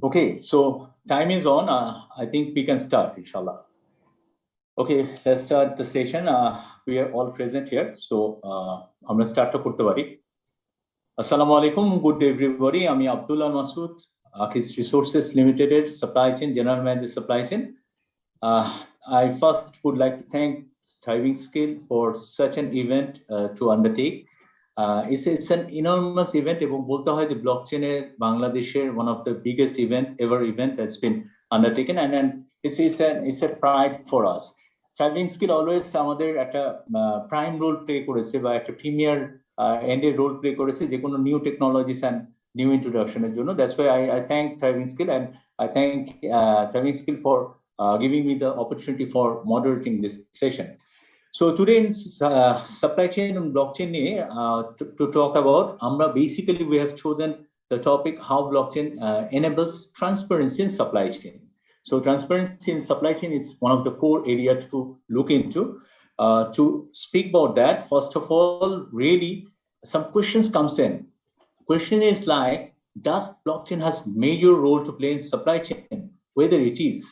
Okay, so time is on. I think we can start, inshallah. Okay, let's start the session. We are all present here, so I'm going to start করতে পারি. Assalamu alaikum, good day everybody. আমি Abdullah Masood, Akis Resources Limited Supply Chain General Manager Supply Chain. I first would like to thank Thriving Skill for such an event to undertake. It's an enormous event এবং বলতে হয় যে ব্লকচেনের বাংলাদেশের one of the biggest event that's been undertaken and it's a pride for us. Thriving Skill always আমাদের একটা prime role play করেছে বা একটা premier end role play করেছে যে কোনো new technologies and new introduction এর জন্য. That's why I thank Thriving Skill and I thank Thriving Skill for giving me the opportunity for moderating this session. So today in supply chain and blockchain to talk about, basically we have chosen the topic how blockchain enables transparency in supply chain. So transparency in supply chain is one of the core areas to look into. To speak about that, first of all, really some questions comes in. Question is like, does blockchain has major role to play in supply chain? Whether it is,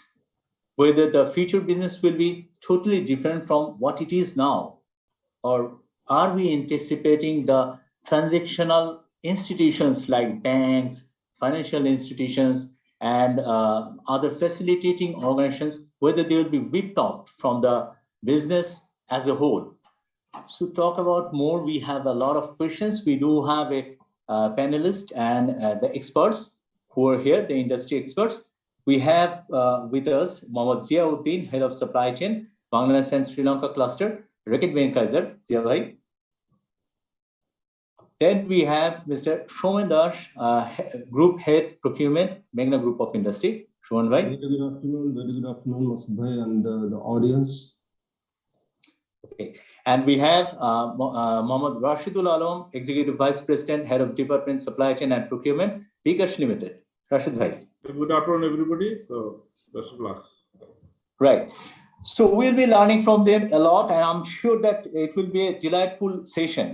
whether the future business will be totally different from what it is now, or are we anticipating the transactional institutions like banks, financial institutions, and other facilitating organizations, whether they will be whipped off from the business as a whole? So talk about more, we have a lot of questions. We do have a panelist and the experts who are here, the industry experts. We have with us Mohammad Ziauddin, Head of Supply Chain, Bangladesh and Sri Lanka Cluster, Rekit Benkaiser, Zia bhai. Then we have Mr. Shoman Das, Group Head Procurement, Meghna Group of Industry. Shoman bhai. Very good afternoon, Masood bhai and the audience. Okay, and we have Mohammad Rashidul Alam, Executive Vice President, Head of Department Supply Chain and Procurement, bKash Limited. Rashid bhai. Good afternoon, everybody. So, best of luck. Right. So we'll be learning from them a lot, and I'm sure that it will be a delightful session.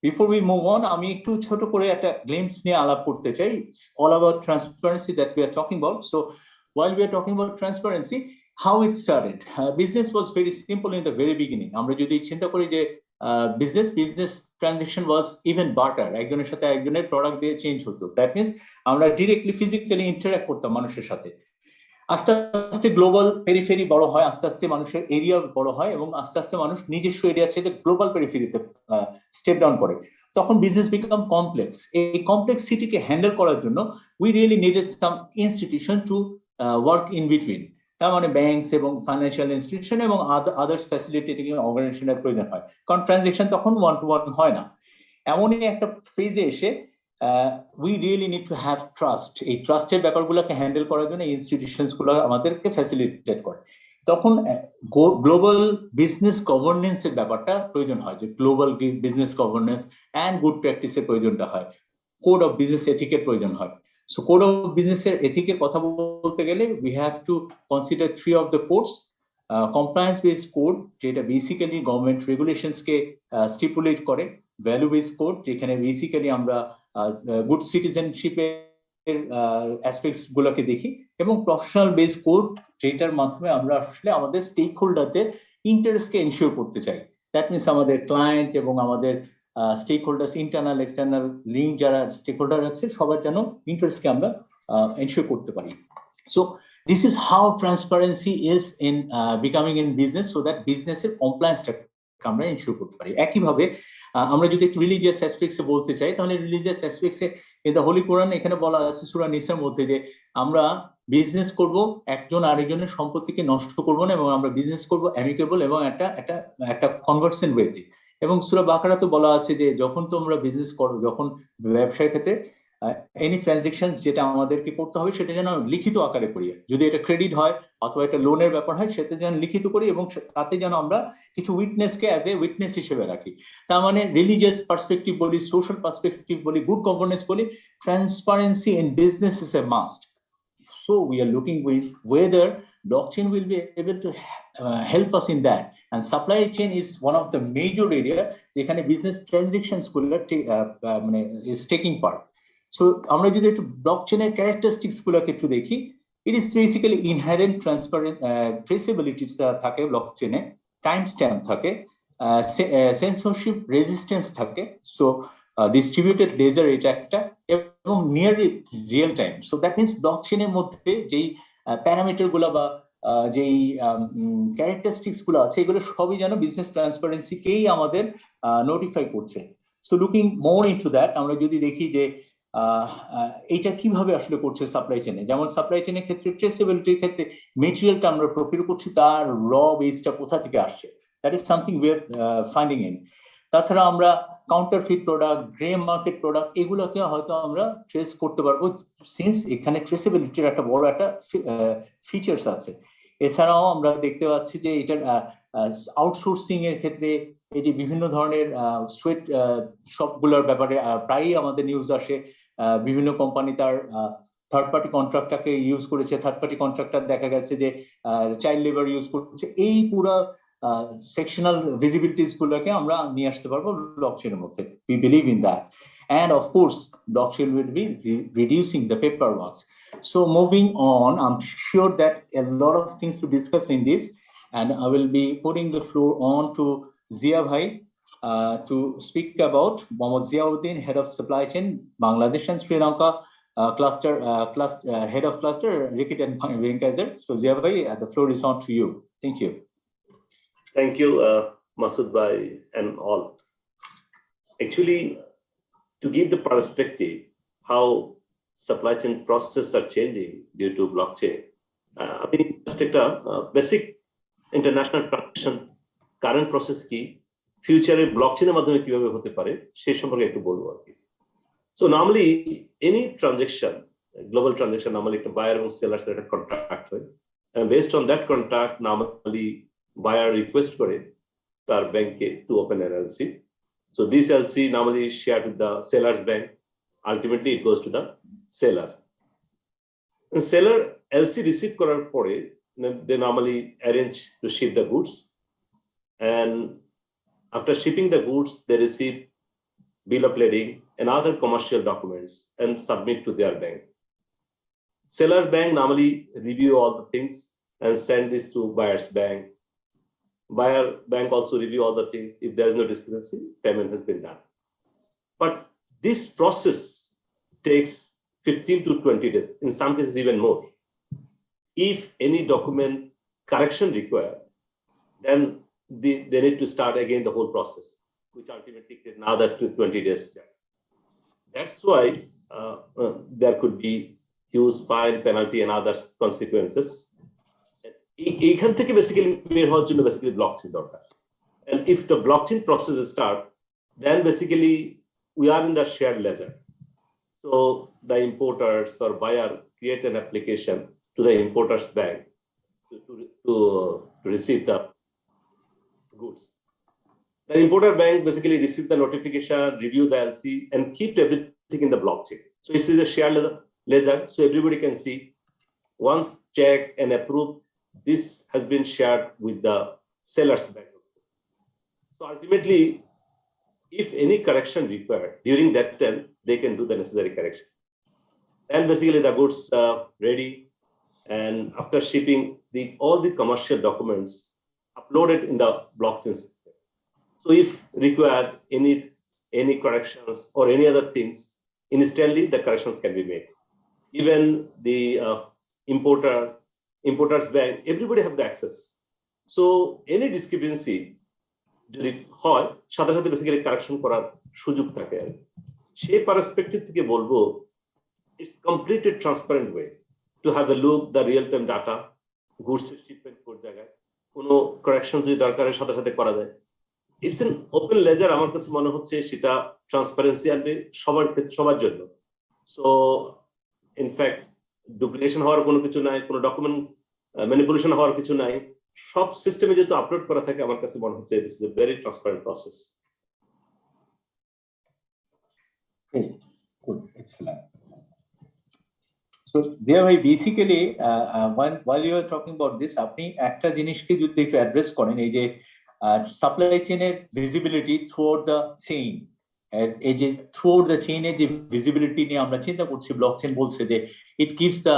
Before we move on, আমি একটু ছোট করে একটা glimpse নিয়ে আলাপ করতে চাই. It's all about transparency that we are talking about. So while we are talking about transparency, how it started. Business was very simple in the very beginning. আমরা যদি চিন্তা করি যে business transaction was even barter. একজনের সাথে একজনের product দিয়ে change হতো. That means আমরা ডিরেক্টলি ফিজিক্যালি ইন্টারঅ্যাক্ট করতাম মানুষের সাথে. আস্তে আস্তে গ্লোবাল পেরিফেরি বড় হয়, আস্তে আস্তে মানুষের এরিয়া বড় হয় এবং আস্তে আস্তে মানুষ নিজস্ব এরিয়া ছেড়ে গ্লোবাল পেরিফেরিতে স্টেপ ডাউন করে। তখন বিজনেস বিকাম কমপ্লেক্স। এই কমপ্লেক্সিটিকে হ্যান্ডেল করার জন্য we really needed some institution to work in between. তার মানে ব্যাংকস এবং ফাইন্যান্সিয়াল ইনস্টিটিউশন এবং আদার্স ফ্যাসিলিটেটিং অর্গানাইজেশনের প্রয়োজন হয়, কারণ ট্রানজেকশন তখন ওয়ান টু ওয়ান হয় না। এমনই একটা ফেজে এসে we really need to have trust. এই ট্রাস্টের ব্যাপারগুলোকে হ্যান্ডেল করার জন্য ইনস্টিটিউশনসগুলো আমাদেরকে ফ্যাসিলিটেট করে। তখন গ্লোবাল বিজনেস গভর্নেন্সের ব্যাপারটা প্রয়োজন হয়, যে global business governance and good প্র্যাকটিসের প্রয়োজনটা হয়, কোড অফ বিজনেস এথিকের প্রয়োজন হয়। সো কোড অফ বিজনেসের এথিকের কথা বলতে গেলে we have to consider three of the codes. Compliance based code, যেটা বেসিক্যালি গভর্নমেন্ট রেগুলেশনসকে স্টিপুলেট করে, ভ্যালু বেসড কোড, যেখানে বেসিক্যালি আমরা গুড সিটিজেনশিপের অ্যাসপেক্টস গুলোকে দেখি, এবং প্রফেশনাল বেস কোড, যেটার মাধ্যমে আমরা আসলে আমাদের স্টেক হোল্ডারদের ইন্টারেস্টকে এনশিওর করতে চাই। দ্যাট মিনস আমাদের ক্লায়েন্ট এবং আমাদের stakeholders, internal external link যারা স্টেক হোল্ডার আছে, সবার যেন ইন্টারেস্টকে আমরা এনশিওর করতে পারি। So this is how transparency is in becoming in business, so that বিজনেসের কমপ্লায়েন্সটা আমরা এনশিওর করতে পারি। একইভাবে আমরা যদি একটু রিলিজিয়াস অ্যাসপেক্টসে বলতে চাই, তাহলে রিলিজিয়াস অ্যাসপেক্টসে ইন দ্য হোলি কোরআন এখানে বলা আছে সূরা নিসার মধ্যে যে আমরা বিজনেস করব, একজন আরেকজনের সম্পত্তিকে নষ্ট করব না, এবং আমরা বিজনেস করব অ্যামিকেবল এবং একটা কনভার্সেন্ট ওয়েতে। এবং সূরা বাকারাতে বলা আছে যে যখন তোমরা বিজনেস করো, যখন ব্যবসার ক্ষেত্রে এনি ট্রানজেকশন যেটা আমাদেরকে করতে হবে সেটা যেন লিখিত আকারে করি, যদি এটা ক্রেডিট হয় অথবা এটা লোনের ব্যাপার হয় সেটা যেন লিখিত করি, এবং তাতে যেন আমরা কিছু উইটনেসকে অ্যাজ এ উইটনেস হিসেবে রাখি। তার মানে রিলিজিয়াস পার্সপেক্টিভ বলি, সোশ্যাল পার্সপেক্টিভ বলি, গুড গভর্নেন্স বলি, transparency in business is a must. So we are looking with whether blockchain will be able to help us in that, and supply chain is one of the major area যেখানে business transactions is taking part. So আমরা যদি একটু ব্লকচেনের characteristics গুলোকে একটু দেখি, it is basically inherent transparent traceability থাকে ব্লকচেনে, টাইম স্ট্যাম্প থাকে, সেন্সরশিপ রেজিস্ট্যান্স থাকে, সো ডিস্ট্রিবিউটেড লেজার এটা একটা, এবং near real time. So that means ব্লকচেনের মধ্যে যেই প্যারামিটার গুলা বা যেই ক্যারেক্টারিস্টিক্স গুলো আছে এগুলো সবই যেন বিজনেস ট্রান্সপারেন্সিকেই আমাদের নোটিফাই করছে। So looking more into that, আমরা যদি দেখি যে এইটা কিভাবে আসলে করছে সাপ্লাই চেনে, যেমন সাপ্লাই চেনের ক্ষেত্রে ট্রেসেবিলিটির ক্ষেত্রে মেটেরিয়ালটা আমরা প্রকিউর করছি, তার র বেসটা কোথা থেকে আসছে, that is something we are finding in. তাছাড়া আমরা counterfeit product, grey market product এগুলোকে হয়তো আমরা ট্রেস করতে পারবো, সিন্স এখানে ট্রেসেবিলিটির একটা বড় একটা ফিচার্স আছে। এছাড়াও আমরা দেখতে পাচ্ছি যে এটার আউটসোর্সিং এর ক্ষেত্রে এই যে বিভিন্ন ধরনের সোয়েট শপগুলোর ব্যাপারে প্রায়ই আমাদের নিউজ আসে, বিভিন্ন কোম্পানি তার থার্ড পার্টি কন্ট্রাক্টরকে ইউজ করেছে, থার্ড পার্টি কন্ট্রাক্টর দেখা গেছে যে চাইল্ড লেবার ইউজ করছে। এই পুরো সেকশনাল ভিজিবিলিটিস গুলোকে আমরা নিয়ে আসতে পারবো ব্লকচেনের মধ্যে। We believe in that, and of course blockchain will be reducing the paperwork. So moving on, I'm sure that a lot of things to discuss in this, and I will be putting the floor on to Zia Bhai to speak about Mohammad Ziauddin, head of supply chain, Bangladesh and Sri Lanka head of cluster, Rikit and Venkaiser. So Zia Bhai, the floor is on to you. Thank you. Thank you, Masood Bhai and all. Actually, to give the perspective how supply chain processes are changing due to blockchain, I mean, just take a basic international transaction current process কি, future blockchain এর মাধ্যমে কিভাবে হতে পারে সেই সম্পর্কে একটু বলবো আর কি। So normally any transaction, global transaction, normally একটা buyer এবং seller এর একটা contract হয়, and based on that contract normally buyer request করে তার ব্যাংকে to open an LC. So this LC normally is shared with the seller's bank. Ultimately it goes to the seller. And seller LC receive করার পরে they normally arrange to ship the goods, and after shipping the goods they receive bill of lading and other commercial documents and submit to their bank. Seller's bank normally review all the things and send this to buyer's bank. Buyer bank also review all the things. If there is no discrepancy, payment has been done. But this process takes 15 to 20 days, in some cases even more. If any document correction required, then they need to start again the whole process, which ultimately takes another 20 days. That's why there could be huge fine, penalty, and other consequences. এইখান থেকে basically বের হওয়ার জন্য basically blockchain দরকার। And if the blockchain process start, then basically we are in the shared ledger. So the importers or buyer create an application to the importer's bank to receive the goods. The importer bank basically receive the notification, review the LC, and keep everything in the blockchain. So this is a shared ledger, so everybody can see. Once checked and approved, this has been shared with the seller's bank. So ultimately, if any correction required during that time, they can do the necessary correction. And basically the goods are ready, and after shipping, all the commercial documents uploaded in the blockchain system. So if required any corrections or any other things, instantly the corrections can be made. Even the importer's bank, everybody have the access. So any discrepancy যদি হয় সাথে সাথে basically correction করার সুযোগ থাকে। সেই perspective থেকে বলবো it's completely transparent way to have a look the real time data, goods shipment কোন জায়গায় কোনো কারেকশন যদি দরকারের সাথে সাথে করা যায়। ইটস এন ওপেন লেজার, আমার কাছে মনে হচ্ছে সেটা ট্রান্সপারেন্সি আনবে সবার জন্য। সো ইনফ্যাক্ট ডুপ্লিকেশন হওয়ার কোনো কিছু নাই, কোনো ডকুমেন্ট ম্যানিপুলেশন হওয়ার কিছু নাই, সব সিস্টেমে যেহেতু আপলোড করা থাকে আমার কাছে মনে হচ্ছে this is a very transparent process. Good, excellent. So there way basically while you are talking about this, আপনি একটা জিনিসকে যদি একটু অ্যাড্রেস করেন, এই যে সাপ্লাই চেইনের ভিজিবিলিটি থ্রুআউট দ্য চেইন, এই যে থ্রুআউট দ্য চেইনের যে ভিজিবিলিটি নিয়ে আমরা চিন্তা করছি, ব্লকচেন বলছে যে it gives the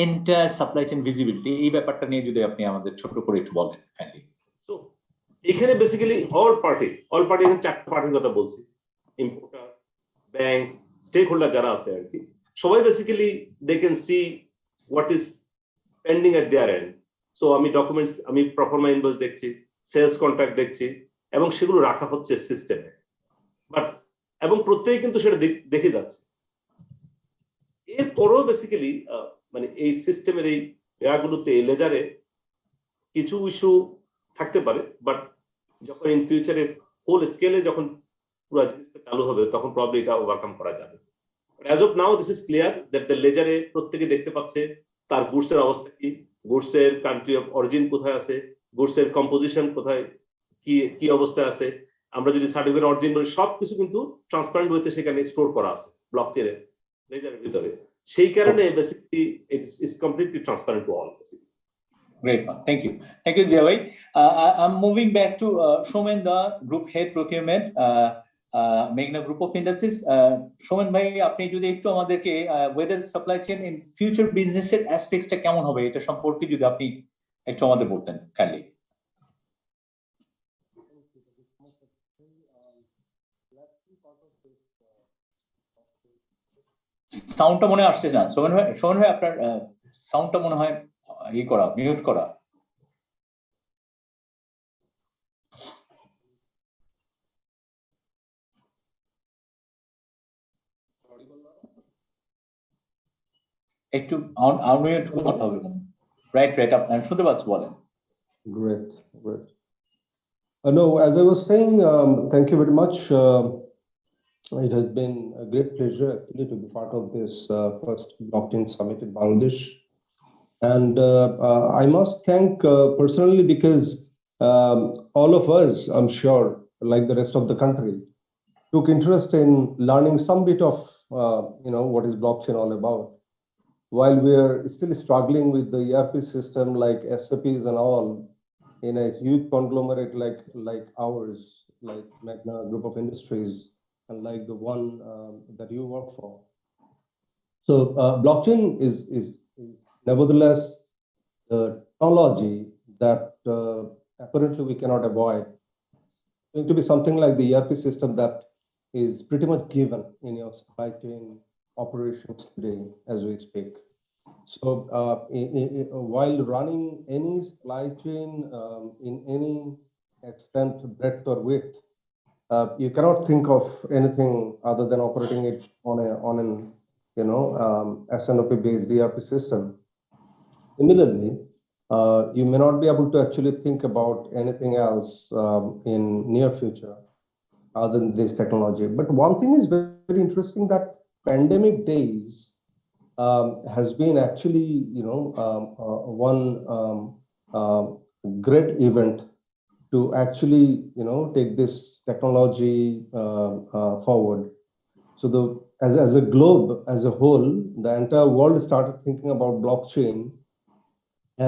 entire supply chain visibility. এই ব্যাপারটা নিয়ে যদি আপনি আমাদের ছোট করে একটু বলেন। সো এখানে বেসিক্যালি অল পার্টি এখানে 4টা পার্টির কথা বলছি, ইম্পোর্টার, ব্যাংক, স্টেক হোল্ডার যারা আছে আর কি, সবাই basically they can see what is pending at their end. So আমি ডকুমেন্টস, আমি প্রফর্মা ইনভয়েস দেখছি, সেলস কন্ট্রাক্ট দেখছি, এবং সেগুলো রাখা হচ্ছে সিস্টেমে। বাট এবং প্রত্যেকে কিন্তু সেটা দেখে যাচ্ছে। এরপরও বেসিক্যালি মানে এই সিস্টেমের এই এয়ারগুলোতে, লেজারে কিছু ইস্যু থাকতে পারে, বাট যখন ইন ফিউচারে হোল স্কেলে যখন পুরো জিনিসটা চালু হবে তখন প্রবলি এটা ওভারকাম করা যাবে। As of now this is clear that the লেজারে প্রত্যেকে দেখতে পাচ্ছে তার গুডসের অবস্থা কি, গুডসের কান্ট্রি অফ অরিজিন কোথায় আছে, গুডসের কম্পোজিশন কোথায়, কি অবস্থায় আছে। আমরা যদি সার্টিফিকেট অরিজিন বলি, সবকিছু কিন্তু ট্রান্সপারেন্ট ওয়েতে সেখানে স্টোর করা আছে ব্লকচেনে, লেজারের ভিতরে। সেই কারণে basically it's completely transparent to all. Great one. Thank you. Thank you, Zia. I'm moving back to Shomen, the Group Head Procurement, Meghna Group of Industries. Shomen bhai, আপনি যদি একটু আমাদেরকে whether supply chain in future business এর aspects টা কেমন হবে এটা সম্পর্কে যদি আপনি একটু আমাদের বলতেন kindly. সাউন্ডটা মনে আসছে না সোমেন ভাই, আপনার সাউন্ডটা মনে হয় মিউট করা। একটু আনমিউট করতে হবে। রাইট আপনার শুনতে পাচ্ছি, বলেন। Great. No, as I was saying, thank you very much. It has been a great pleasure actually to be part of this first blockchain summit in Bangladesh. And I must thank personally because all of us, I'm sure, like the rest of the country, took interest in learning some bit of, what is blockchain all about. While we are still struggling with the ERP system like SAPs and all in a huge conglomerate like ours, like Meghna Group of Industries, and like the one that you work for. So blockchain is nevertheless the technology that apparently we cannot avoid. It's going to be something like the ERP system that is pretty much given in your supply chain operations today as we speak. So while running any supply chain in any extent, breadth or width, you cannot think of anything other than operating it on an SNOP based ERP system. Similarly, you may not be able to actually think about anything else in near future other than this technology. But one thing is very interesting, that pandemic days has been actually, one great event to actually, take this technology forward. So as a globe, as a whole, the entire world started thinking about blockchain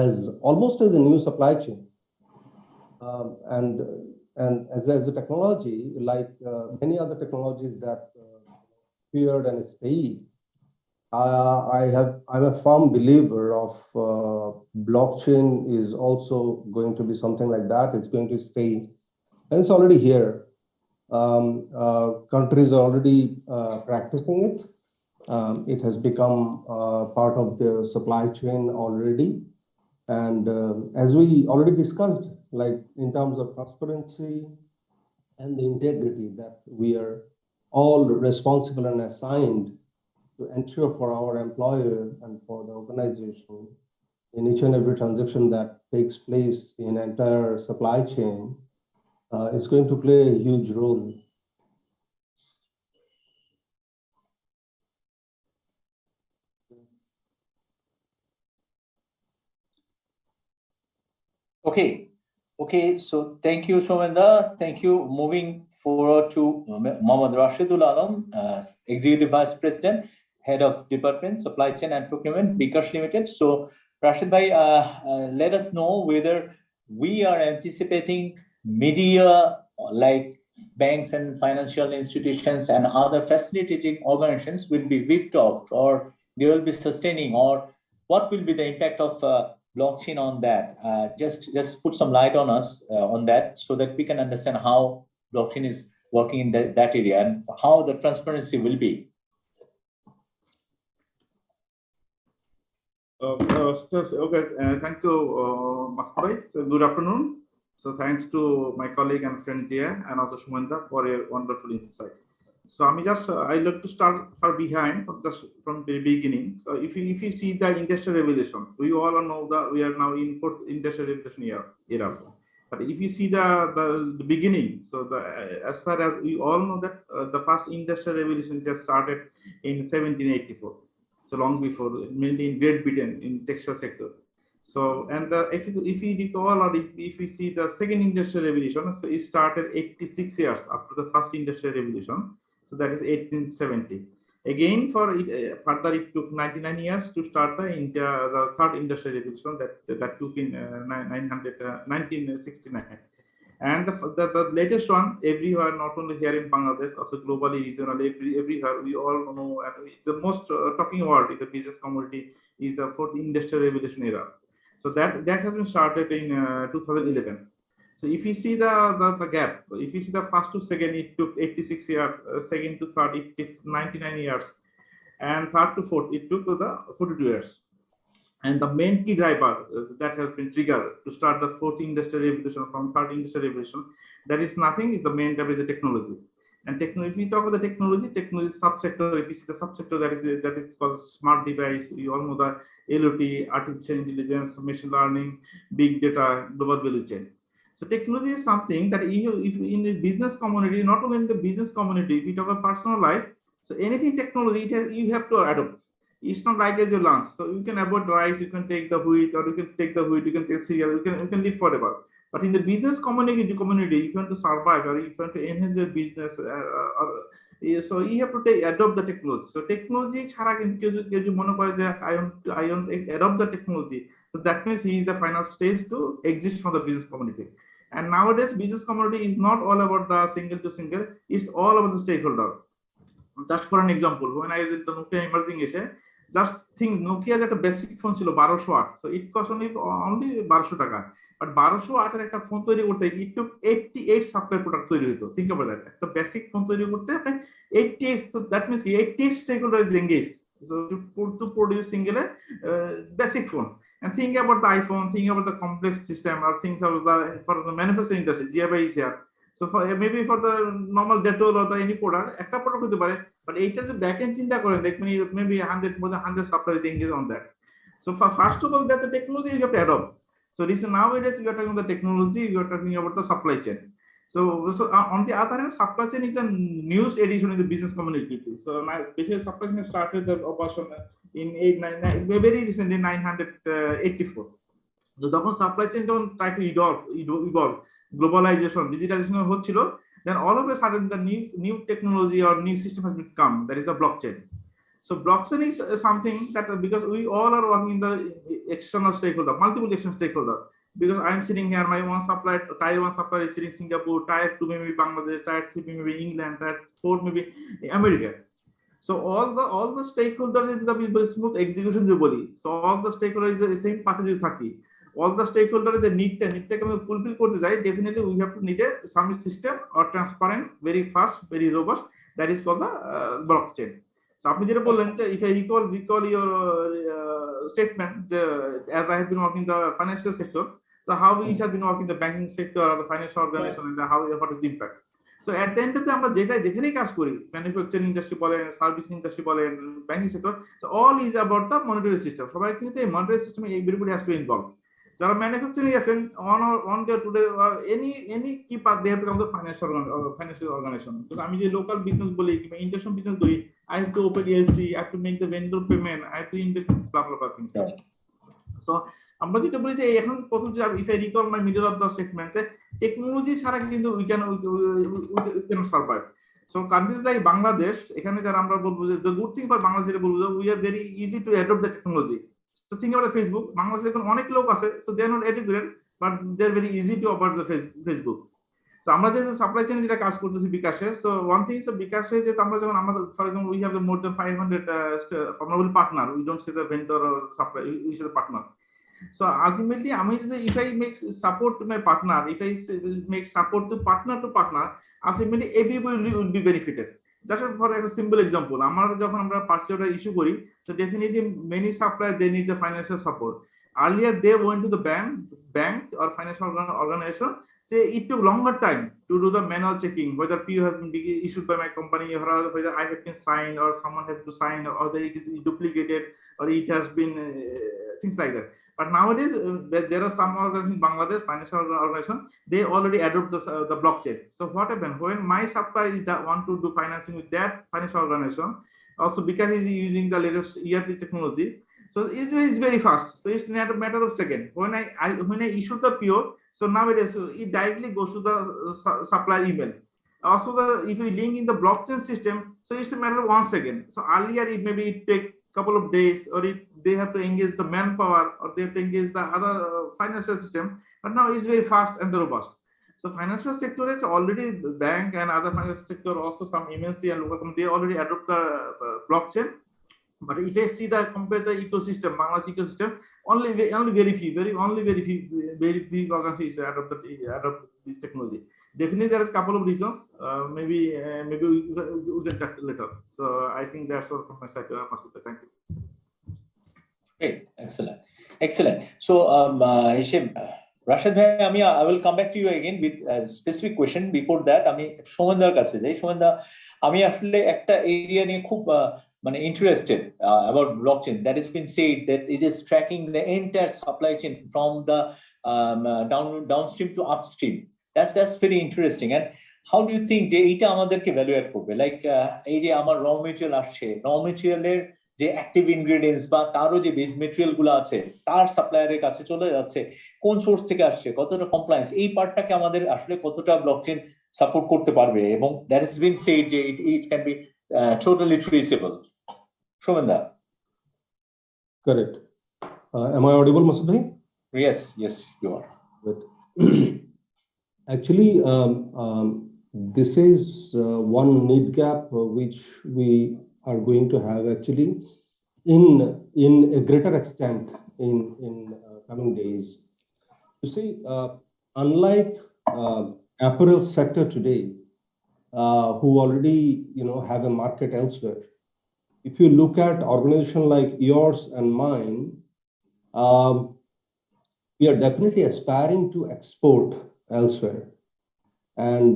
as almost as a new supply chain. And as a technology, like many other technologies that appeared and stayed, I'm a firm believer of blockchain is also going to be something like that. It's going to stay, and it's already here. Countries are already practicing it. It has become part of their supply chain already. And as we already discussed, like in terms of transparency and the integrity that we are all responsible and assigned to ensure for our employer and for the organization in each and every transaction that takes place in entire supply chain, it's going to play a huge role. Okay, so thank you, Somenda. Thank you. Moving forward to Mohammad Rashidul Alam, Executive Vice President, Head of Department, Supply Chain and Procurement, bKash Limited. So, Rashid bhai, let us know whether we are anticipating media like banks and financial institutions and other facilitating organizations will be whipped off, or they will be sustaining, or what will be the impact of blockchain on that? Just put some light on us on that, so that we can understand how blockchain is working in that area and how the transparency will be. Okay, thank you, Masud. So good afternoon. So thanks to my colleague and friend Jia and also Shumanta for your wonderful insight. So I like to start far behind from the beginning. So if you see the industrial revolution, we all know that we are now in fourth industrial revolution era. But if you see the beginning, so as far as we all know that the first industrial revolution just started in 1784. So long before, mainly in Great Britain in textile sector. So, and if you recall, or if you see the second industrial revolution, so it started 86 years after the first industrial revolution. So that is 1870. Again, further it took 99 years to start the third industrial revolution that took in 1969. And the latest one everywhere, not only here in Bangladesh, also globally, regionally, everywhere, we all know, and the most talking word in the business community is the fourth industrial revolution era. So that has been started in 2011. So if you see the gap, if you see the first to second, it took 86 years, second to third, it took 99 years, and third to fourth, it took the 42 years. And the main key driver that has been triggered to start the fourth industrial revolution from third industrial revolution, that is nothing, is the main driver is the technology. And if we talk about the technology subsector, if you see the subsector that is called smart device, we all know the LOT, artificial intelligence, machine learning, big data, global value chain. So technology is something that if in the business community, not only in the business community, if we talk about personal life, so anything technology, you have to adopt. It's not like as your lunch. So you can avoid rice, you can take the wheat, or you can take the wheat, you can take cereal, you can live forever. But in the business community, if you want to survive, or if you want to enhance your business, so you have to adopt the technology. So technology, I adopt the technology. So that means he is the final stage to exist from the business community. And nowadays, business community is not all about the single to single, it's all about the stakeholder. Just for an example, when I was in the Nokia emerging age, just think Nokia is a basic phone ছিল 1200 watt, so it cost only 1200 টাকা. But 1200 watt একটা phone তৈরি করতে it took 88 software product তৈরি হতো. Think about that. একটা basic phone তৈরি করতে আপনি 88, so that means 88 stakeholders engaged. So to produce single basic phone. And think about the iPhone, think about the complex system, or things about for the manufacturing industry, GFI is here. So maybe for the normal Dettol or the any product, একটা product হতে পারে, but এইটার যে backend চিন্তা করেন, দেখবেন maybe more than 100 suppliers engaged on that. So first of all, that the technology you have to adopt. So this nowadays we are talking about the technology, we are talking about the supply chain. So on the other hand, supply chain is a newest addition in the business community. So basically supply chain started the operation in very recently 984. So the supply chain don't try to evolve. Globalization, digitalization হচ্ছিল, then all of a sudden the new technology or new system has become, that is the blockchain. So blockchain is something that, because we all are working in the external stakeholder, multiple external stakeholder, because I'm sitting here, my one supplier, tier 1 supplier is sitting in Singapore, tier 2 maybe Bangladesh, tier 3 maybe England, tier 4 maybe America. So all the stakeholders is the very smooth execution যে বলি, so all the stakeholders is the same path যে থাকি. All the stakeholders the need to fulfill করতে যাই, definitely we have to need a some system or transparent, very fast, very robust, that is called the blockchain. So আপনি যেটা বললেন যে if I recall your statement, as I have been working in the financial sector, so how it has been working in the banking sector or the financial organization, and what is the impact. So at the end of the day, আমরা যেখানেই কাজ করি, manufacturing industry বলেন, service industry বলেন, banking sector, so all is about the monetary system. সবাই কিন্তু এই monetary system everybody has to involve. যারা ম্যানুফ্যাকচারিং আছেন on day today or any key part, they have to come to financial organization. Because আমি যে local business বলি কিংবা international business করি, I have to open LLC, I have to make the vendor payment, I have to invest blah blah things. So আমরা যেটা বলি যে এখন প্রথম যে if I recall my middle of the statement, technology ছাড়া কিন্তু we can survive. So countries like Bangladesh, এখানে যারা আমরা বলবো যে the good thing for Bangladesh যেটা বলবো, we are very easy to adopt the technology. So think about the Facebook, বাংলাদেশে এখন অনেক লোক আছে, so they are not educated, but they are very easy to operate the Facebook. So আমরা যে supply চেইনে যেটা কাজ করতেছি বিকাশে, so one thing is বিকাশে যে আমরা যখন আমাদের for example we have more than 500 formidable partner, we don't say the vendor or supply, we say the partner. So ultimately আমি যদি if I make support to my partner, if I make support to partner, ultimately everybody will be benefited. Just for a simple example, আমরা যখন আমরা purchase order issue করি, so definitely many suppliers they need the financial support. Earlier they went to the bank or financial organization. Say it took longer time to do the manual checking whether PO has been issued by my company or whether I have been signed or someone has to sign or whether it is duplicated or it has been things like that. But nowadays there are some organizations in Bangladesh, financial organization, they already adopt the blockchain. So what happened when my supplier is that want to do financing with that financial organization, also because he's using the latest ERP technology, so it's very fast. So it's not a matter of second. When I issue the PO, so nowadays it directly goes to the supplier email. Also, if you link in the blockchain system, so it's a matter of 1 second. So earlier it maybe it take couple of days, or they have to engage the manpower, or they have to engage the other financial system. But now it's very fast and robust. So financial sector is already the bank and other financial sector, also some MNC and local company, they already adopt the blockchain. But if I see the compare the ecosystem, Bangladesh ecosystem, only very few organizations adopt this technology. Definitely, there is a couple of reasons. Maybe we can talk later. So I think that's all from my side. Masood, thank you. Great, excellent. So, Hisham, Rashid bhai, I will come back to you again with a specific question. Before that, আমি সোমেনদার কাছে যাই। সোমেনদা, আমি আসলে একটা area নিয়ে খুব মানে interested about blockchain. That has been said that it is tracking the entire supply chain from the downstream to upstream. That's very interesting. And how do you think যে এটা আমাদেরকে ভ্যালু অ্যাড করবে? Like এই যে আমার র material আসছে, র মেটেরিয়ালের যে অ্যাক্টিভ ইনগ্রেডিয়েন্টস বা তারও যে বেস মেটেরিয়াল গুলো আছে তার সাপ্লায়ারের কাছে চলে যাচ্ছে, কোন সোর্স থেকে আসছে, কতটা কমপ্লায়েন্স, এই পার্টটাকে আমাদের আসলে কতটা ব্লকচেন সাপোর্ট করতে পারবে, এবং দ্যাট ইজ বিন সেড যে it can be totally traceable. Shomenda. Correct. Am I audible, Masood bhai? Yes, you are. Good. Actually, this is one need gap which we are going to have actually in a greater extent in coming days. You see, unlike apparel sector today, who already have a market elsewhere. If you look at organization like yours and mine, we are definitely aspiring to export elsewhere. And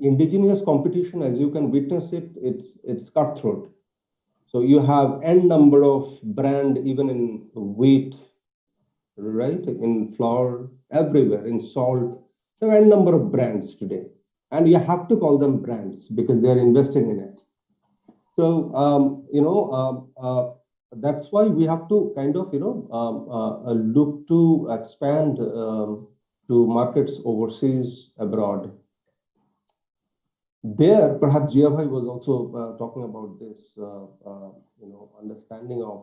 indigenous competition, as you can witness it's cutthroat. So you have n number of brand, even in wheat, right, in flour, everywhere, in salt. There are n number of brands today, and you have to call them brands because they are investing in it. So that's why we have to kind of look to expand to markets overseas, abroad. There, perhaps Jia bhai was also talking about this, understanding of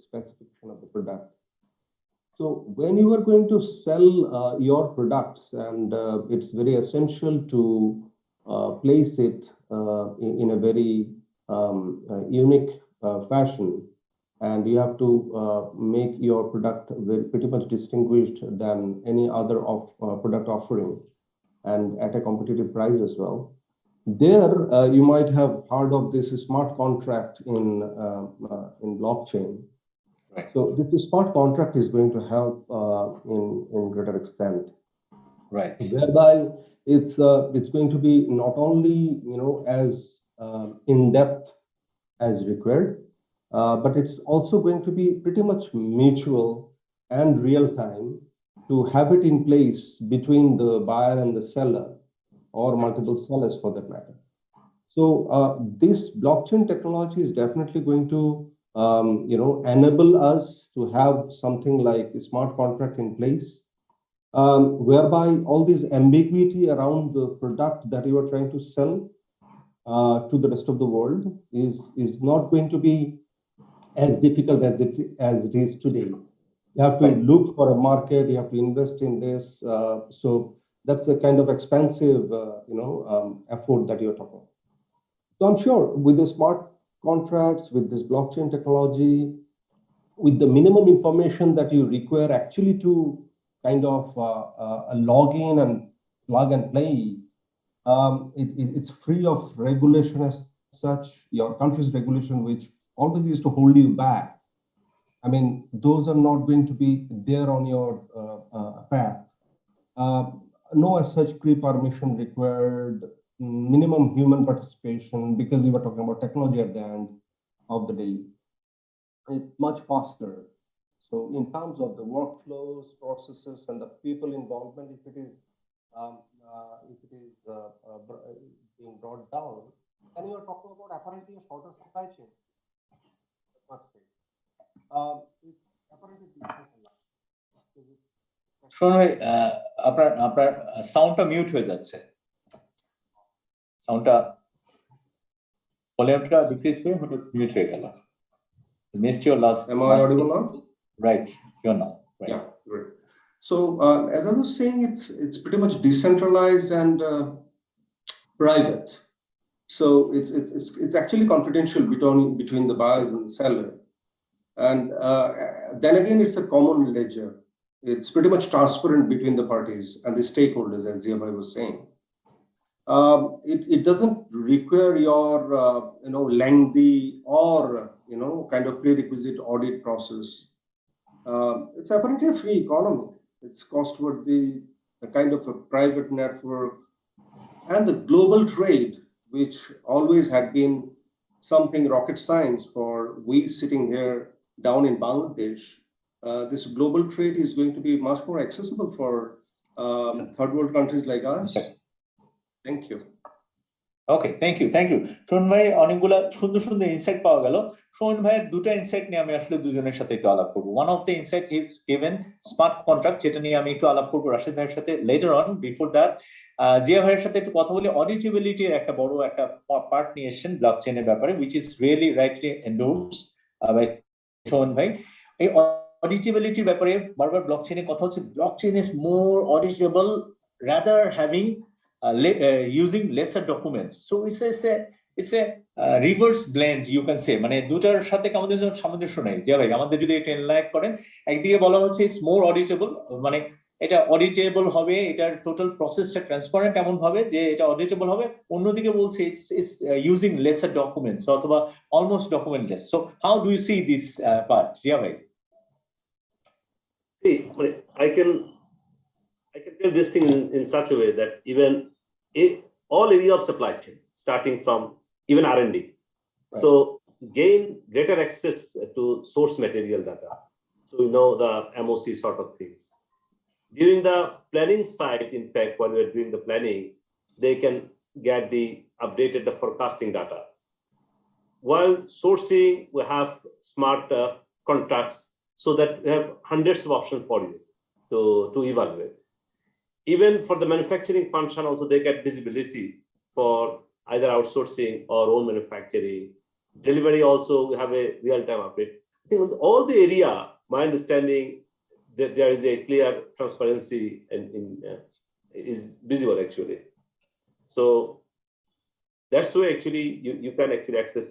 specification of the product. So when you are going to sell your products, and it's very essential to place it in a very unique fashion, and you have to make your product pretty much distinguished than any other product offering, and at a competitive price as well. There, you might have heard of this smart contract in blockchain. Right. So this smart contract is going to help in greater extent. Right. Whereby it's going to be not only as in depth as required, but it's also going to be pretty much mutual and real time to have it in place between the buyer and the seller, or multiple sellers for that matter. So this blockchain technology is definitely going to enable us to have something like a smart contract in place, whereby all this ambiguity around the product that you are trying to sell to the rest of the world is not going to be as difficult as it is today. You have to look for a market, you have to invest in this. So that's a kind of expensive, effort that you're talking. So I'm sure with the smart contracts, with this blockchain technology, with the minimum information that you require actually to kind of log in and plug and play, it's free of regulation as such. Your country's regulation, which always used to hold you back, I mean, those are not going to be there on your path. No as such pre-permission required, minimum human participation, because you were talking about technology at the end of the day. It's much faster. So in terms of the workflows, processes, and the people involvement, if it is being brought down, then you are talking about apparently a shorter supply chain. Let's say. It's apparently শোনো ভাই, আপনার আপনার সাউন্ডটা mute হয়ে যাচ্ছে, সাউন্ডটা ভলিউমটা decrease হয়ে হঠাৎ মিউট হয়ে গেল। Missed your last. Am I audible now? Right, you're now. Right. Yeah, great. So as I was saying, it's pretty much decentralized and private. So it's actually confidential between the buyers and the seller. And then again, it's a common ledger. It's pretty much transparent between the parties and the stakeholders, as Ziya Bhai was saying. It doesn't require your lengthy or kind of prerequisite audit process. It's apparently a free economy. It's cost-worthy, a kind of a private network, and the global trade, which always had been something rocket science for we sitting here down in Bangladesh. This global trade is going to be much more accessible for third world countries like us. Thank you. Okay, thank you শোন ভাই, অনেকগুলা সুন্দর সুন্দর insight পাওয়া গেল। শোন ভাইয়ের দুটো ইনসাইট নিয়ে আমি আসলে দুজনের সাথে একটু আলাপ করবো। One of the insight is given smart contract, যেটা নিয়ে আমি একটু আলাপ করবো রাশেদ ভাইয়ের সাথে letter on. Before that Zia ভাইয়ের সাথে একটু কথা বলি। অডিটেবিলিটির একটা বড় একটা পার্ট নিয়ে এসেছেন ব্লকচেনের ব্যাপারে, which is really rightly endorse by শোন ভাই। এই অডিটেবিলিটির ব্যাপারে বারবার ব্লকচেনের কথা হচ্ছে, blockchain is more auditable rather having using lesser documents. So it's a reverse blend, you can say. মানে দুটার সাথে আমাদের সামঞ্জস্য নেই। যে ভাই আমাদের যদি এটা এনলাইট করেন, একদিকে বলা হচ্ছে ইটস মোর অডিটেবল, মানে এটা অডিটেবল হবে, এটার টোটাল প্রসেসটা ট্রান্সপারেন্ট এমন ভাবে যে এটা অডিটেবল হবে। অন্যদিকে বলছে ইটস ইউজিং লেসার ডকুমেন্টস অথবা almost documentless. So how do you see this part, Zia ভাই? I can tell this thing in such a way that even all area of supply chain, starting from even R&D, right. So gain greater access to source material data. So the MOC sort of things. During the planning side, in fact, while we are doing the planning, they can get the updated the forecasting data. While sourcing, we have smart contracts so that we have hundreds of options for you to evaluate. Even for the manufacturing function, also they get visibility for either outsourcing or own manufacturing. Delivery also, we have a real-time update. I think all the area, my understanding that there is a clear transparency and is visible actually. So that's why actually you can actually access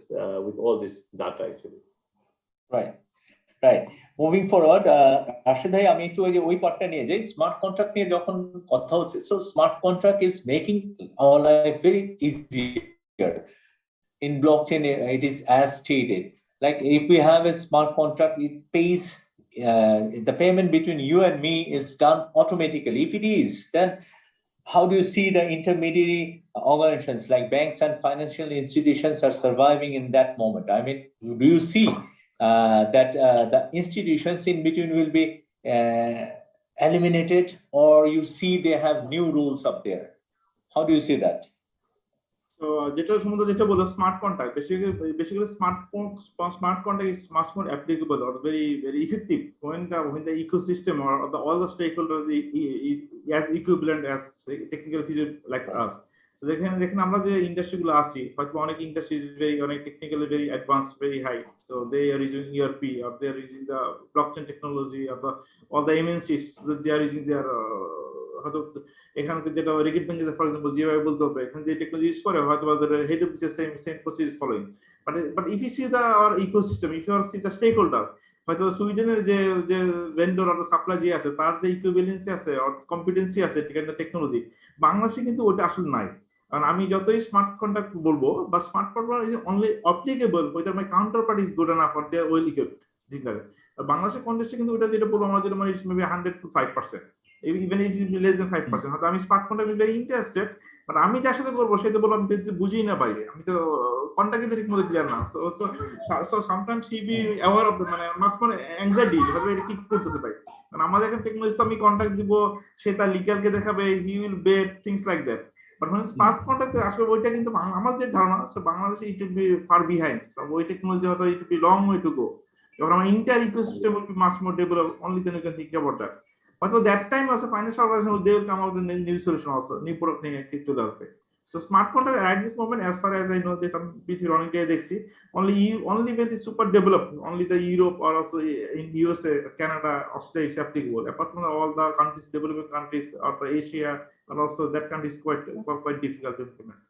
with all this data actually. Right. Moving forward, Rashed ভাই আমি একটু ওই পার্টটা নিয়ে যাই। Smart contract নিয়ে যখন কথা হচ্ছে, so smart contract is making our life very easier in blockchain. It is as stated, like if we have a smart contract, it pays the payment between you and me is done automatically. If it is, then how do you see the intermediary organizations like banks and financial institutions are surviving in that moment? I mean, do you see that the institutions in between will be eliminated, or you see they have new rules up there? How do you see that? So যেটা সম্বন্ধে যেটা বললো smart contract, basically smart contract is much more applicable or very effective when the ecosystem or all the stakeholders is as equivalent as technical features like us. So দেখেন আমরা যে industry গুলো আছি, হয়তো অনেক ইন্ডাস্ট্রি অনেক technically very advance, very high, so they are using ERP or they are using the blockchain technology or all the MNCs, they are using their হয়তো এখানে যেটা রিকিট ব্যাংক ফর এক্সাম্পল যেভাবে বলতে হবে এখানে যে টেকনোলজি ইউজ করে হয়তো head office same process following but if you see the our ecosystem if you are see the stakeholder হয়তো সুইডেনের যে ভেন্ডর অর সাপ্লাই যে আছে তার যে ইকুইভ্যালেন্সি আছে কম্পিটেন্সি আছে টেকনোলজি বাংলাদেশে কিন্তু ওটা আসলে নাই কারণ আমি যতই স্মার্ট কন্ট্রাক্ট বলবো বা smart contract is only applicable whether my counterpart is good enough or they are well equipped ঠিক আছে বাংলাদেশের কন্টেক্সটে কিন্তু ওটা যেটা বলবো আমরা যেটা মানে it's maybe 100 to 5% even it is less than 5% হয়তো আমি smart contract is very interested but আমি যার সাথে করবো সে তো বলবো আমি বুঝি না বাইরে আমি তো কন্ট্রাক্ট ঠিক মতো ক্লিয়ার না so sometimes he be aware of মানে মাস মানে অ্যাংজাইটি হয়তো এটা কি করতেছে ভাই কারণ আমাদের এখানে টেকনোলজি তো আমি কন্ট্রাক্ট দিব সে তার লিগ্যালকে দেখাবে he will bet things like that but when smart contract আসলে ওইটা কিন্তু আমার যে ধারণা বাংলাদেশে it will be far behind so ওই টেকনোলজি হয়তো it will be long way to go যখন আমার entire ecosystem will be much more developed only then you can think about that but at that time also financial organization they will come out with a new solution also new product নিয়ে চলে আসবে so smart contract at this moment as far as I know that আমি পৃথিবীর অনেক জায়গায় দেখছি only when it's super developed only the Europe or also in USA Canada Australia is applicable apart from all the countries developing countries or the Asia and also that country is quite difficult to implement.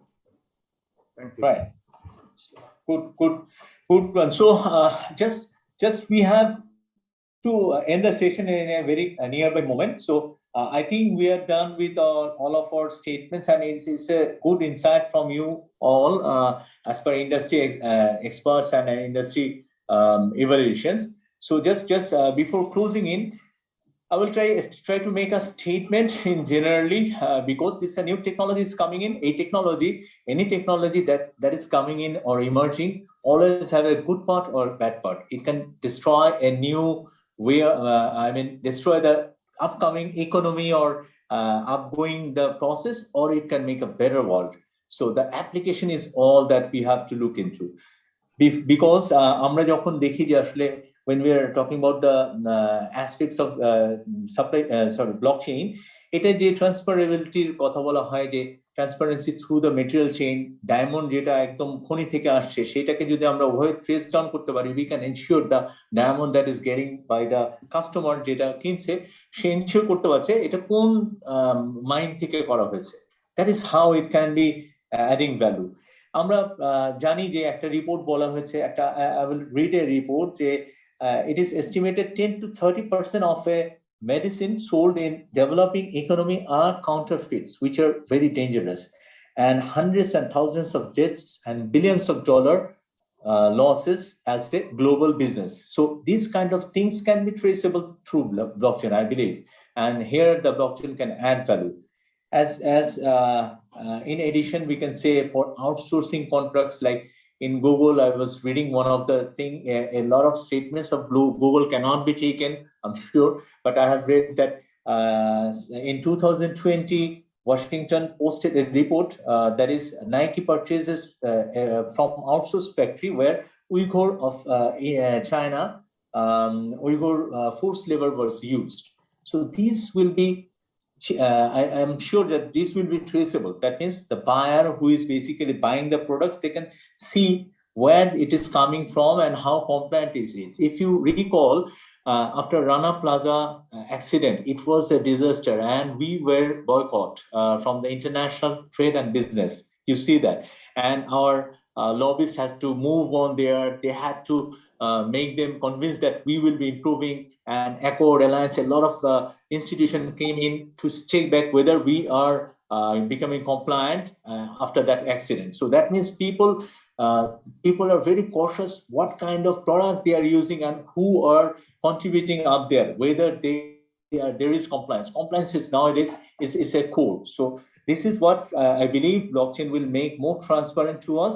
Thank you. Right. Good one. So just we have to end the session in a very nearby moment. So I think we are done with all of our statements, and it's a good insight from you all as per industry experts and industry evaluations. So just before closing in, I will try to make a statement in generally because this a new technology is coming in. Any technology that is coming in or emerging always have a good part or bad part. It can destroy a new way. Destroy the upcoming economy or upgoing the process, or it can make a better world. So the application is all that we have to look into. Because আমরা যখন দেখি যে আসলে when we are talking about the aspects of blockchain, এটা যে ট্রান্সফারেবিলিটির কথা বলা হয় যে transparency through the material chain diamond যেটা একদম খনি থেকে আসছে সেটাকে যদি আমরা ওভাবে ট্রেস ডাউন করতে পারি we can ensure the diamond that is getting by the customer যেটা কিনছে সে এনশিওর করতে পারছে এটা কোন মাইন থেকে করা হয়েছে that is how it can be adding value. আমরা জানি যে একটা রিপোর্ট বলা হয়েছে একটা I will read a report যে it is estimated 10 to 30% of a medicine sold in developing economy are counterfeits, which are very dangerous, and hundreds and thousands of deaths and billions of dollar losses as the global business. So these kind of things can be traceable through blockchain, I believe, and here the blockchain can add value. As in addition, we can say for outsourcing contracts like in Google, I was reading one of the thing, a lot of statements of Google cannot be taken, I'm sure, but I have read that in 2020, Washington posted a report that is Nike purchases from outsourced factory where Uyghur of China, Uyghur forced labor was used. So these will be I am sure that this will be traceable. That means the buyer who is basically buying the products, they can see where it is coming from and how compliant it is. If you recall, after Rana Plaza accident, it was a disaster and we were boycott from the international trade and business. You see that. And our lobbyists has to move on there. They had to make them convinced that we will be improving, and Accord Alliance, a lot of institutions came in to check back whether we are becoming compliant after that accident. So that means people are very cautious what kind of product they are using and who are contributing up there, whether there is compliance. Compliance is nowadays is a core. So this is what I believe blockchain will make more transparent to us,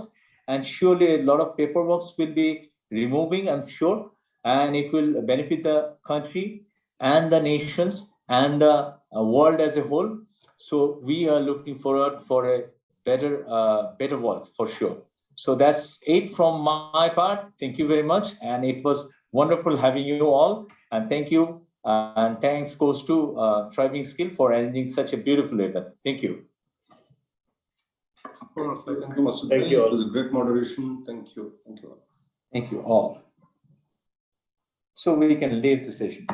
and surely a lot of paperwork will be removing, I'm sure, and it will benefit the country and the nations and the world as a whole. So we are looking forward for a better world for sure. So that's it from my part. Thank you very much, and it was wonderful having you all. And thank you, and thanks goes to Thriving Skill for arranging such a beautiful event. Thank you. Thank you, Masood. Thank you all. It was a great moderation. Thank you. Thank you all. Thank you all. So we can leave the session.